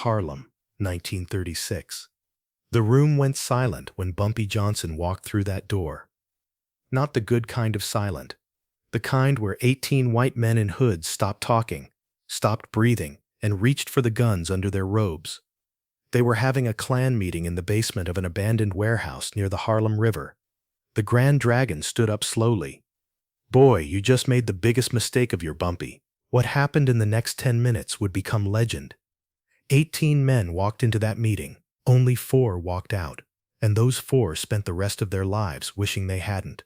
Harlem, 1936. The room went silent when Bumpy Johnson walked through that door. Not the good kind of silent. The kind where 18 white men in hoods stopped talking, stopped breathing, and reached for the guns under their robes. They were having a Klan meeting in the basement of an abandoned warehouse near the Harlem River. The Grand Dragon stood up slowly. "Boy, you just made the biggest mistake of your Bumpy." What happened in the next 10 minutes would become legend. 18 men walked into that meeting. Only 4 walked out. And those 4 spent the rest of their lives wishing they hadn't.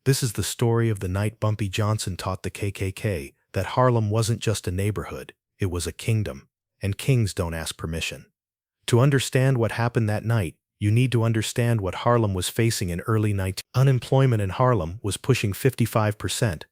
This is the story of the night Bumpy Johnson taught the KKK that Harlem wasn't just a neighborhood, it was a kingdom. And kings don't ask permission. To understand what happened that night, you need to understand what Harlem was facing in early 19. Unemployment in Harlem was pushing 55%.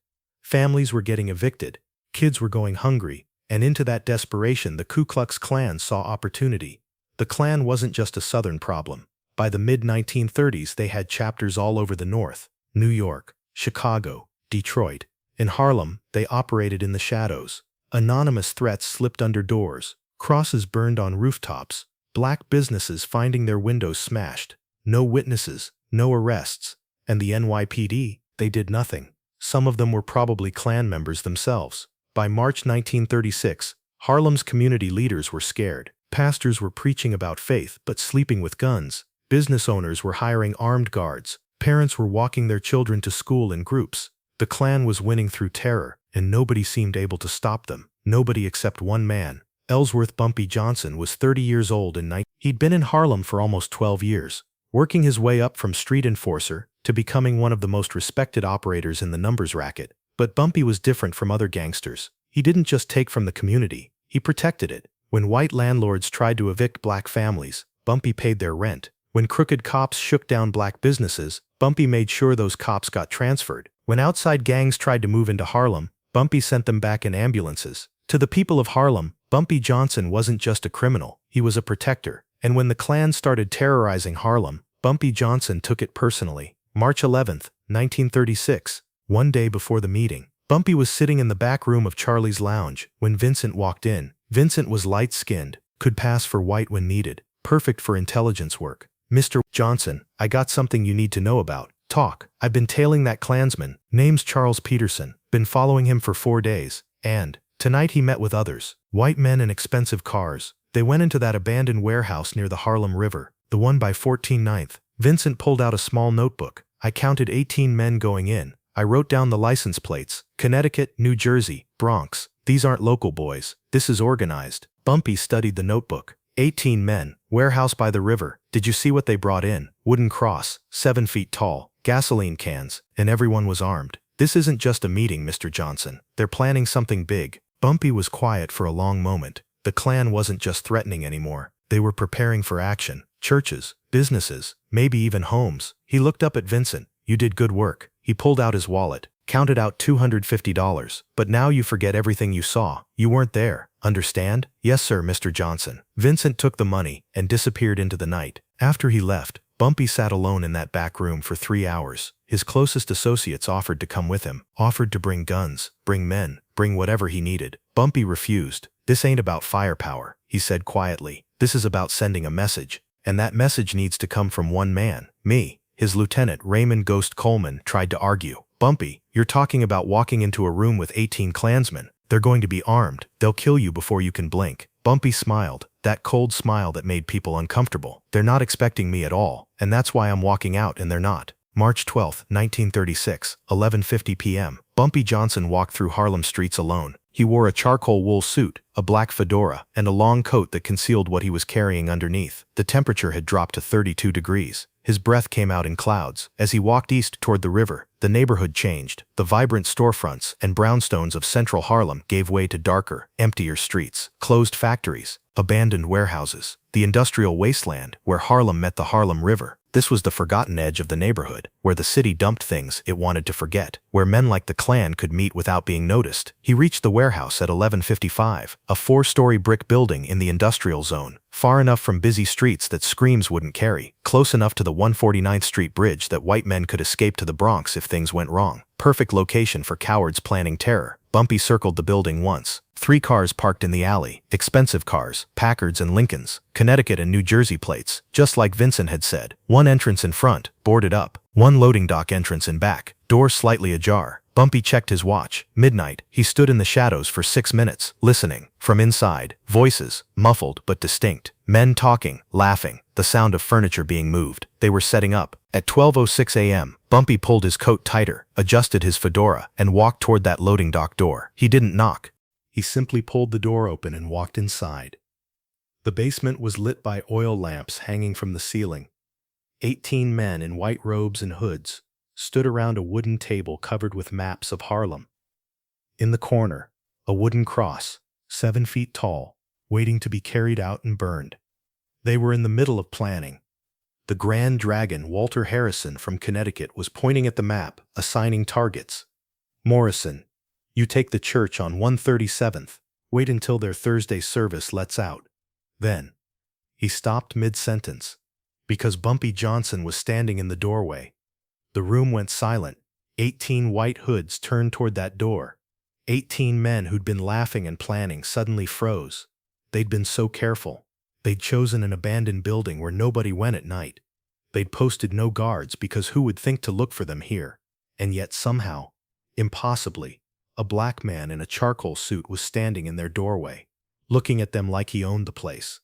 Families were getting evicted. Kids were going hungry, and into that desperation the Ku Klux Klan saw opportunity. The Klan wasn't just a Southern problem. By the mid-1930s they had chapters all over the North, New York, Chicago, Detroit. In Harlem, they operated in the shadows. Anonymous threats slipped under doors, crosses burned on rooftops, black businesses finding their windows smashed. No witnesses, no arrests. And the NYPD, they did nothing. Some of them were probably Klan members themselves. By March 1936, Harlem's community leaders were scared. Pastors were preaching about faith but sleeping with guns. Business owners were hiring armed guards. Parents were walking their children to school in groups. The Klan was winning through terror, and nobody seemed able to stop them. Nobody except one man. Ellsworth Bumpy Johnson was 30 years old and he'd been in Harlem for almost 12 years, working his way up from street enforcer to becoming one of the most respected operators in the numbers racket. But Bumpy was different from other gangsters. He didn't just take from the community, he protected it. When white landlords tried to evict black families, Bumpy paid their rent. When crooked cops shook down black businesses, Bumpy made sure those cops got transferred. When outside gangs tried to move into Harlem, Bumpy sent them back in ambulances. To the people of Harlem, Bumpy Johnson wasn't just a criminal, he was a protector. And when the Klan started terrorizing Harlem, Bumpy Johnson took it personally. March 11, 1936. One day before the meeting, Bumpy was sitting in the back room of Charlie's Lounge when Vincent walked in. Vincent was light-skinned, could pass for white when needed, perfect for intelligence work. "Mr. Johnson, I got something you need to know about." "Talk." "I've been tailing that Klansman. Name's Charles Peterson. Been following him for 4 days. And tonight he met with others. White men in expensive cars. They went into that abandoned warehouse near the Harlem River, the one by 14 9th. Vincent pulled out a small notebook. "I counted 18 men going in. I wrote down the license plates. Connecticut, New Jersey, Bronx. These aren't local boys. This is organized." Bumpy studied the notebook. 18 men, warehouse by the river. "Did you see what they brought in? Wooden cross, 7 feet tall, gasoline cans, and everyone was armed. This isn't just a meeting, Mr. Johnson. They're planning something big." Bumpy was quiet for a long moment. The Klan wasn't just threatening anymore. They were preparing for action. Churches, businesses, maybe even homes. He looked up at Vincent. "You did good work." He pulled out his wallet, counted out $250. "But now you forget everything you saw. You weren't there. Understand?" "Yes, sir, Mr. Johnson." Vincent took the money and disappeared into the night. After he left, Bumpy sat alone in that back room for 3 hours. His closest associates offered to come with him, offered to bring guns, bring men, bring whatever he needed. Bumpy refused. "This ain't about firepower," he said quietly. "This is about sending a message. And that message needs to come from one man, me." His lieutenant, Raymond Ghost Coleman, tried to argue. "Bumpy, you're talking about walking into a room with 18 Klansmen. They're going to be armed. They'll kill you before you can blink." Bumpy smiled, that cold smile that made people uncomfortable. "They're not expecting me at all, and that's why I'm walking out and they're not." March 12, 1936, 11:50 p.m. Bumpy Johnson walked through Harlem streets alone. He wore a charcoal wool suit, a black fedora, and a long coat that concealed what he was carrying underneath. The temperature had dropped to 32 degrees. His breath came out in clouds. As he walked east toward the river, the neighborhood changed. The vibrant storefronts and brownstones of central Harlem gave way to darker, emptier streets, closed factories, abandoned warehouses, the industrial wasteland where Harlem met the Harlem River. This was the forgotten edge of the neighborhood, where the city dumped things it wanted to forget, where men like the Klan could meet without being noticed. He reached the warehouse at 11:55, a 4-story brick building in the industrial zone, far enough from busy streets that screams wouldn't carry, close enough to the 149th Street Bridge that white men could escape to the Bronx if things went wrong. Perfect location for cowards planning terror. Bumpy circled the building once. 3 cars parked in the alley, expensive cars, Packards and Lincolns, Connecticut and New Jersey plates, just like Vincent had said. 1 entrance in front, boarded up. 1 loading dock entrance in back, door slightly ajar. Bumpy checked his watch. Midnight. He stood in the shadows for 6 minutes, listening. From inside, voices, muffled but distinct. Men talking, laughing, the sound of furniture being moved. They were setting up. At 12:06 a.m., Bumpy pulled his coat tighter, adjusted his fedora, and walked toward that loading dock door. He didn't knock. He simply pulled the door open and walked inside. The basement was lit by oil lamps hanging from the ceiling. 18 men in white robes and hoods stood around a wooden table covered with maps of Harlem. In the corner, a wooden cross, 7 feet tall, waiting to be carried out and burned. They were in the middle of planning. The Grand Dragon, Walter Harrison from Connecticut, was pointing at the map, assigning targets. Morrison, you take the church on 137th. Wait until their Thursday service lets out. Then, he stopped mid-sentence, because Bumpy Johnson was standing in the doorway. The room went silent. 18 white hoods turned toward that door. 18 men who'd been laughing and planning suddenly froze. They'd been so careful. They'd chosen an abandoned building where nobody went at night. They'd posted no guards because who would think to look for them here? And yet somehow, impossibly, a black man in a charcoal suit was standing in their doorway, looking at them like he owned the place.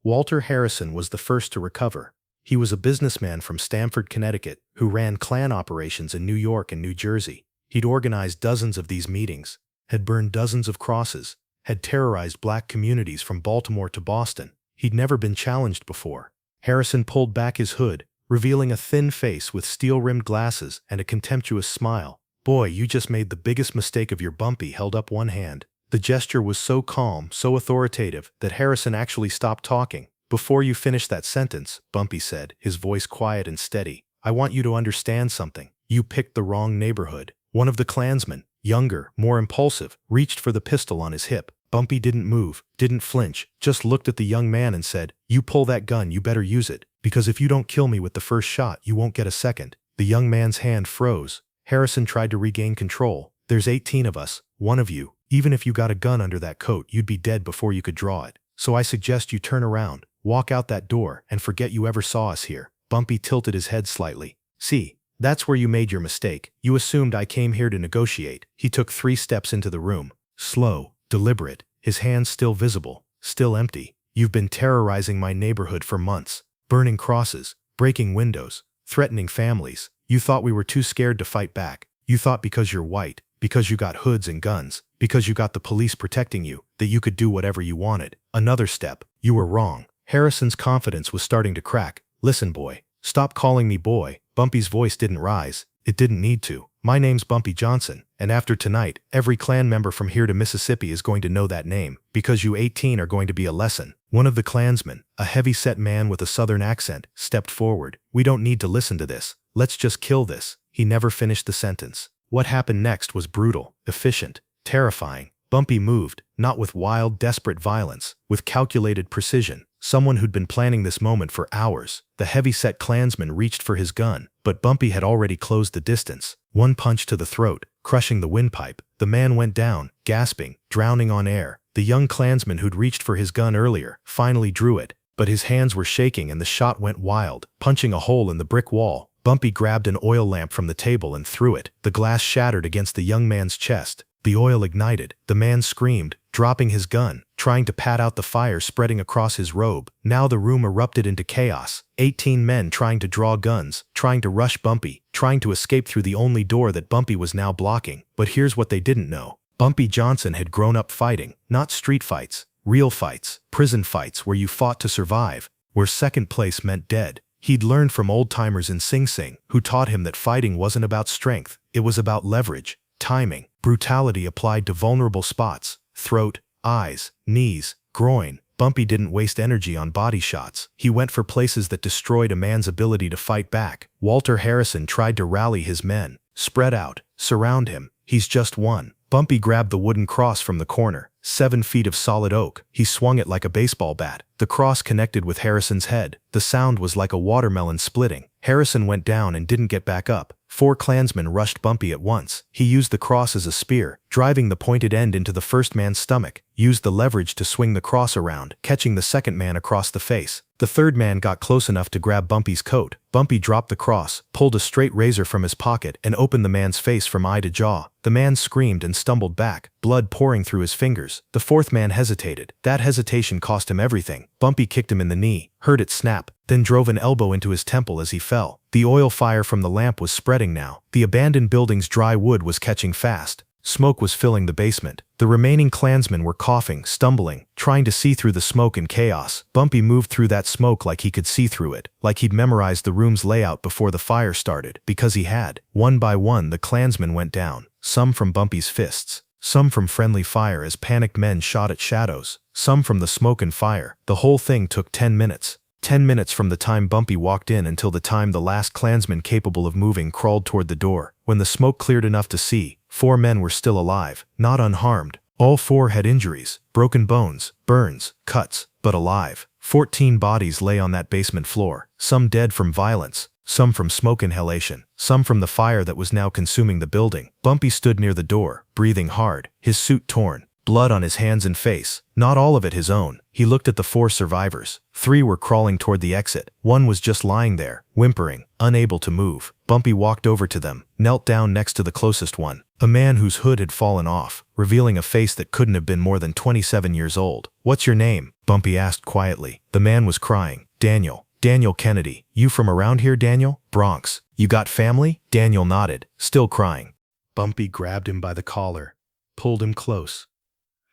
Walter Harrison was the first to recover. He was a businessman from Stamford, Connecticut, who ran Klan operations in New York and New Jersey. He'd organized dozens of these meetings, had burned dozens of crosses, had terrorized black communities from Baltimore to Boston. He'd never been challenged before. Harrison pulled back his hood, revealing a thin face with steel-rimmed glasses and a contemptuous smile. Boy, you just made the biggest mistake of your. Bumpy held up one hand. The gesture was so calm, so authoritative, that Harrison actually stopped talking. Before you finish that sentence, Bumpy said, his voice quiet and steady, I want you to understand something. You picked the wrong neighborhood. One of the Klansmen, younger, more impulsive, reached for the pistol on his hip. Bumpy didn't move, didn't flinch, just looked at the young man and said, you pull that gun, you better use it, because if you don't kill me with the first shot, you won't get a second. The young man's hand froze. Harrison tried to regain control. There's 18 of us, one of you. Even if you got a gun under that coat, you'd be dead before you could draw it. So I suggest you turn around, walk out that door, and forget you ever saw us here. Bumpy tilted his head slightly. See, that's where you made your mistake. You assumed I came here to negotiate. He took 3 steps into the room. Slow, deliberate, his hands still visible, still empty. You've been terrorizing my neighborhood for months, burning crosses, breaking windows, threatening families. You thought we were too scared to fight back. You thought because you're white, because you got hoods and guns, because you got the police protecting you, that you could do whatever you wanted. Another step. You were wrong. Harrison's confidence was starting to crack. Listen, boy. Stop calling me boy. Bumpy's voice didn't rise. It didn't need to. My name's Bumpy Johnson, and after tonight, every Klan member from here to Mississippi is going to know that name, because you 18 are going to be a lesson. One of the Klansmen, a heavy-set man with a southern accent, stepped forward. We don't need to listen to this. Let's just kill this. He never finished the sentence. What happened next was brutal, efficient, terrifying. Bumpy moved, not with wild, desperate violence, with calculated precision. Someone who'd been planning this moment for hours. The heavy-set Klansman reached for his gun, but Bumpy had already closed the distance. One punch to the throat, crushing the windpipe. The man went down, gasping, drowning on air. The young Klansman who'd reached for his gun earlier finally drew it, but his hands were shaking and the shot went wild, punching a hole in the brick wall. Bumpy grabbed an oil lamp from the table and threw it. The glass shattered against the young man's chest. The oil ignited. The man screamed, dropping his gun, trying to pat out the fire spreading across his robe. Now the room erupted into chaos. 18 men trying to draw guns, trying to rush Bumpy, trying to escape through the only door that Bumpy was now blocking. But here's what they didn't know. Bumpy Johnson had grown up fighting, not street fights, real fights, prison fights where you fought to survive, where second place meant dead. He'd learned from old-timers in Sing Sing, who taught him that fighting wasn't about strength, it was about leverage, timing, brutality applied to vulnerable spots, throat, eyes, knees, groin. Bumpy didn't waste energy on body shots. He went for places that destroyed a man's ability to fight back. Walter Harrison tried to rally his men. Spread out, surround him, he's just one. Bumpy grabbed the wooden cross from the corner, 7 feet of solid oak. He swung it like a baseball bat. The cross connected with Harrison's head. The sound was like a watermelon splitting. Harrison went down and didn't get back up. 4 Klansmen rushed Bumpy at once. He used the cross as a spear, driving the pointed end into the first man's stomach, used the leverage to swing the cross around, catching the second man across the face. The third man got close enough to grab Bumpy's coat. Bumpy dropped the cross, pulled a straight razor from his pocket, and opened the man's face from eye to jaw. The man screamed and stumbled back, blood pouring through his fingers. The fourth man hesitated. That hesitation cost him everything. Bumpy kicked him in the knee, heard it snap, then drove an elbow into his temple as he fell. The oil fire from the lamp was spreading now. The abandoned building's dry wood was catching fast. Smoke was filling the basement. The remaining Klansmen were coughing, stumbling, trying to see through the smoke and chaos. Bumpy moved through that smoke like he could see through it, like he'd memorized the room's layout before the fire started, because he had. One by one, the Klansmen went down, some from Bumpy's fists, some from friendly fire as panicked men shot at shadows, some from the smoke and fire. The whole thing took 10 minutes. 10 minutes from the time Bumpy walked in until the time the last Klansman capable of moving crawled toward the door. When the smoke cleared enough to see, 4 men were still alive, not unharmed. All 4 had injuries, broken bones, burns, cuts, but alive. 14 bodies lay on that basement floor, some dead from violence, some from smoke inhalation, some from the fire that was now consuming the building. Bumpy stood near the door, breathing hard, his suit torn, blood on his hands and face, not all of it his own. He looked at the 4 survivors. 3 were crawling toward the exit. 1 was just lying there, whimpering, unable to move. Bumpy walked over to them, knelt down next to the closest one, a man whose hood had fallen off, revealing a face that couldn't have been more than 27 years old. "What's your name?" Bumpy asked quietly. The man was crying. "Daniel. Daniel Kennedy. You from around here, Daniel?" "Bronx. You got family?" Daniel nodded, still crying. Bumpy grabbed him by the collar, pulled him close.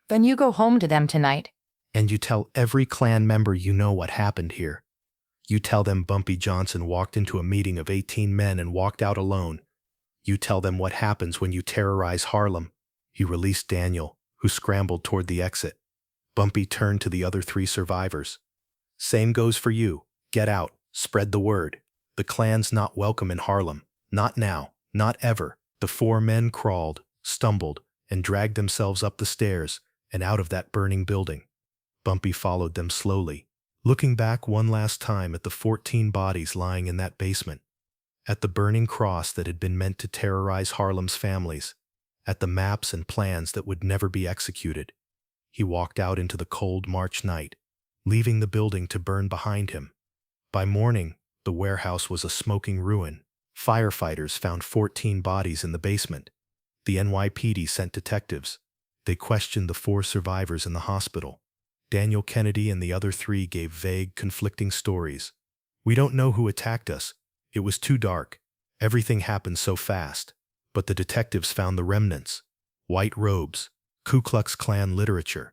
"Then you go home to them tonight. And you tell every Klan member you know what happened here. You tell them Bumpy Johnson walked into a meeting of 18 men and walked out alone. You tell them what happens when you terrorize Harlem." He released Daniel, who scrambled toward the exit. Bumpy turned to the other 3 survivors. "Same goes for you. Get out. Spread the word. The Klan's not welcome in Harlem. Not now. Not ever." The 4 men crawled, stumbled, and dragged themselves up the stairs and out of that burning building. Bumpy followed them slowly, looking back one last time at the 14 bodies lying in that basement, at the burning cross that had been meant to terrorize Harlem's families, at the maps and plans that would never be executed. He walked out into the cold March night, leaving the building to burn behind him. By morning, the warehouse was a smoking ruin. Firefighters found 14 bodies in the basement. The NYPD sent detectives. They questioned the 4 survivors in the hospital. Daniel Kennedy and the other 3 gave vague, conflicting stories. "We don't know who attacked us. It was too dark. Everything happened so fast." But the detectives found the remnants. White robes, Ku Klux Klan literature,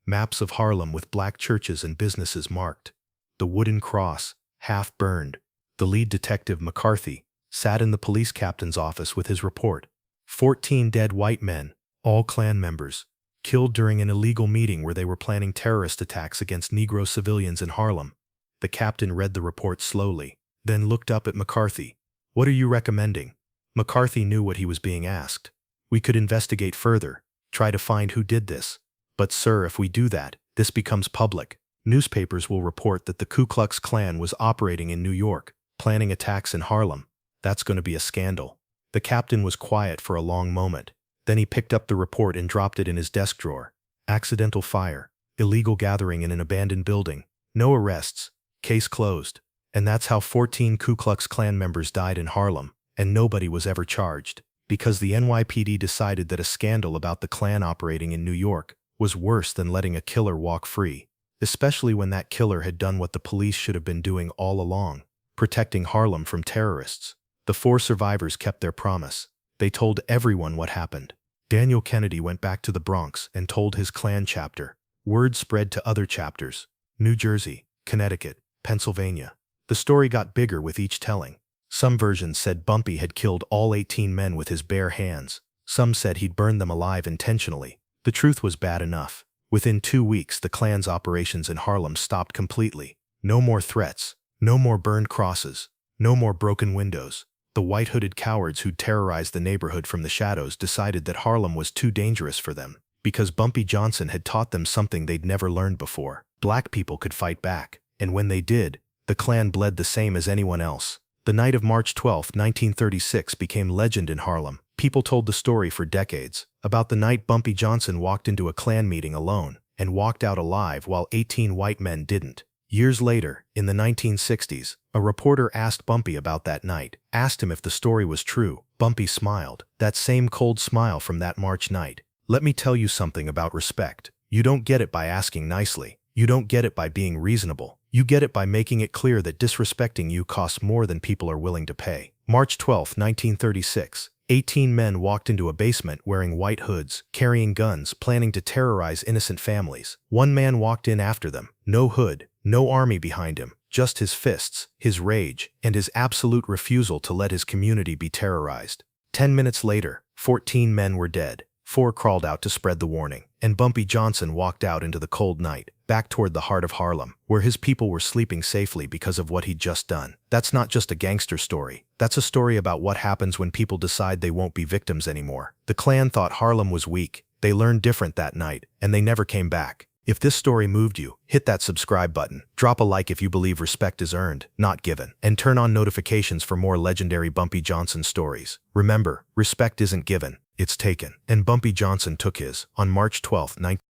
maps of Harlem with black churches and businesses marked, the wooden cross, half burned. The lead detective, McCarthy, sat in the police captain's office with his report. 14 dead white men, all Klan members, killed during an illegal meeting where they were planning terrorist attacks against Negro civilians in Harlem. The captain read the report slowly, then looked up at McCarthy. "What are you recommending?" McCarthy knew what he was being asked. "We could investigate further, try to find who did this. But sir, if we do that, this becomes public. Newspapers will report that the Ku Klux Klan was operating in New York, planning attacks in Harlem. That's going to be a scandal." The captain was quiet for a long moment. Then he picked up the report and dropped it in his desk drawer. "Accidental fire, illegal gathering in an abandoned building, no arrests, case closed." And that's how 14 Ku Klux Klan members died in Harlem, and nobody was ever charged, because the NYPD decided that a scandal about the Klan operating in New York was worse than letting a killer walk free, especially when that killer had done what the police should have been doing all along, protecting Harlem from terrorists. The 4 survivors kept their promise. They told everyone what happened. Daniel Kennedy went back to the Bronx and told his Klan chapter. Word spread to other chapters: New Jersey, Connecticut, Pennsylvania. The story got bigger with each telling. Some versions said Bumpy had killed all 18 men with his bare hands. Some said he'd burned them alive intentionally. The truth was bad enough. Within 2 weeks, the Klan's operations in Harlem stopped completely. No more threats, no more burned crosses, no more broken windows. The white-hooded cowards who'd terrorized the neighborhood from the shadows decided that Harlem was too dangerous for them, because Bumpy Johnson had taught them something they'd never learned before. Black people could fight back, and when they did, the Klan bled the same as anyone else. The night of March 12, 1936 became legend in Harlem. People told the story for decades, about the night Bumpy Johnson walked into a Klan meeting alone and walked out alive while 18 white men didn't. Years later, in the 1960s, a reporter asked Bumpy about that night, asked him if the story was true. Bumpy smiled, that same cold smile from that March night. Let me tell you something about respect. You don't get it by asking nicely. You don't get it by being reasonable. You get it by making it clear that disrespecting you costs more than people are willing to pay. March 12, 1936. 18 men walked into a basement wearing white hoods, carrying guns, planning to terrorize innocent families. One man walked in after them. No hood, no army behind him, just his fists, his rage, and his absolute refusal to let his community be terrorized. 10 minutes later, 14 men were dead. 4 crawled out to spread the warning, and Bumpy Johnson walked out into the cold night, back toward the heart of Harlem, where his people were sleeping safely because of what he'd just done. That's not just a gangster story. That's a story about what happens when people decide they won't be victims anymore. The Klan thought Harlem was weak. They learned different that night, and they never came back. If this story moved you, hit that subscribe button, drop a like if you believe respect is earned, not given, and turn on notifications for more legendary Bumpy Johnson stories. Remember, respect isn't given, it's taken. And Bumpy Johnson took his on March 12, 19